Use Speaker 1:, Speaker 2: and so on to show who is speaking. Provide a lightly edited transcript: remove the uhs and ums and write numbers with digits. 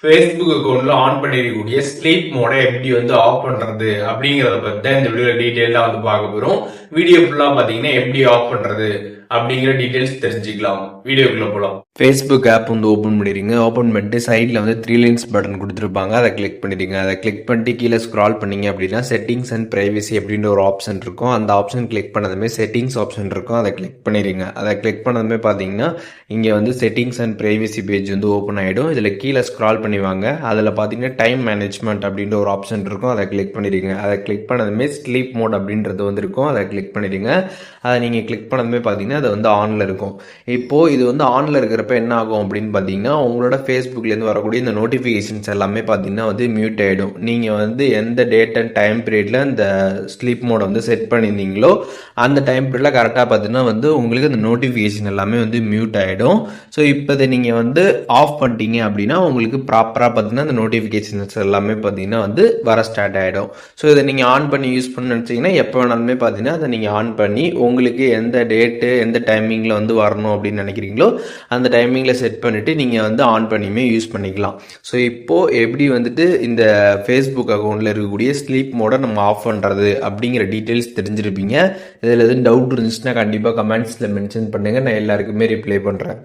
Speaker 1: Facebook அக்கௌண்ட்ல on பண்ணிருக்கக்கூடிய sleep மோட எப்படி of பண்றது அப்படிங்கறத பத்தி தான் இந்த வீடியோல டீடைலா பார்க்க போறோம். வீடியோ ஃபுல்லா பாத்தீங்கன்னா எப்படி ஆஃப் பண்றது அப்படிங்கிற டீடைல்ஸ் தெரிஞ்சுக்கலாம். வீடியோக்குள்ள போலாம். Facebook ஆப் ஓபன் பண்ணிடுங்க. ஓபன் பண்ணிட்டு சைட்ல 3 லைன்ஸ் பட்டன் கொடுத்துருப்பாங்க. அதை கிளிக் பண்ணிடுங்க. அதை கிளிக் பண்ணிட்டு கீழே ஸ்க்ரால் பண்ணீங்க அப்படின்னா செட்டிங்ஸ் அண்ட் பிரைவசி அப்படின்ற ஒரு ஆப்ஷன் இருக்கும். அந்த ஆப்ஷன் கிளிக் பண்ணதுமே செட்டிங்ஸ் ஆப்ஷன் இருக்கும். அதை கிளிக் பண்ணிடுங்க. அதை கிளிக் பண்ணதுமே பாத்தீங்கன்னா இங்க settings and privacy page open ஆயிடும். இதுல கீழே ஸ்க்ரால் பண்ணிவாங்க. அதில் பார்த்தீங்கன்னா டைம் மேனேஜ்மெண்ட் அப்படின்ற ஒரு ஆப்ஷன் இருக்கும். அதை கிளிக் பண்ணிடுங்க. அதை கிளிக் பண்ணதுமே ஸ்லீப் மோட் அப்படின்றது இருக்கும். அதை கிளிக் பண்ணிடுங்க. அதை நீங்கள் கிளிக் பண்ணதுமே பார்த்தீங்கன்னா அது ஆனில் இருக்கும். இப்போது இது ஆனில் இருக்கிறப்ப என்ன ஆகும் அப்படின்னு பார்த்தீங்கன்னா உங்களோட ஃபேஸ்புக்லேருந்து வரக்கூடிய இந்த நோட்டிஃபிகேஷன்ஸ் எல்லாமே பார்த்தீங்கன்னா மியூட் ஆகிடும். நீங்கள் எந்த டேட் அண்ட் டைம் பீரியடில் இந்த ஸ்லீப் மோடை செட் பண்ணியிருந்தீங்களோ அந்த டைம் பீரியடில் கரெக்டாக பார்த்தீங்கன்னா உங்களுக்கு அந்த நோட்டிஃபிகேஷன் எல்லாமே மியூட் ஆகிடும். ஸோ இப்போ இதை நீங்கள் ஆஃப் பண்ணிட்டீங்க அப்படின்னா உங்களுக்கு ப்ராப்பராக பார்த்தீங்கன்னா அந்த நோட்டிஃபிகேஷன்ஸ் எல்லாமே பார்த்தீங்கன்னா வர ஸ்டார்ட் ஆகிடும். ஸோ இதை நீங்கள் ஆன் பண்ணி யூஸ் பண்ண நினச்சிங்கன்னா எப்போ வேணாலுமே பார்த்தீங்கன்னா அதை நீங்கள் ஆன் பண்ணி உங்களுக்கு எந்த டேட்டு எந்த டைமிங்கில் வரணும் அப்படின்னு நினைக்கிறீங்களோ அந்த டைமிங்கில் செட் பண்ணிவிட்டு நீங்கள் ஆன் பண்ணியுமே யூஸ் பண்ணிக்கலாம். ஸோ இப்போது எப்படி இந்த ஃபேஸ்புக் அக்கௌண்ட்டில் இருக்கக்கூடிய ஸ்லீப் மோடை நம்ம ஆஃப் பண்ணுறது அப்படிங்கிற டீட்டெயில்ஸ் தெரிஞ்சிருப்பீங்க. இதில் எதுவும் டவுட் இருந்துச்சுன்னா கண்டிப்பாக கமெண்ட்ஸில் மென்ஷன் பண்ணுங்கள். நான் எல்லாருக்குமே ரிப்ளை பண்ணுறேன்.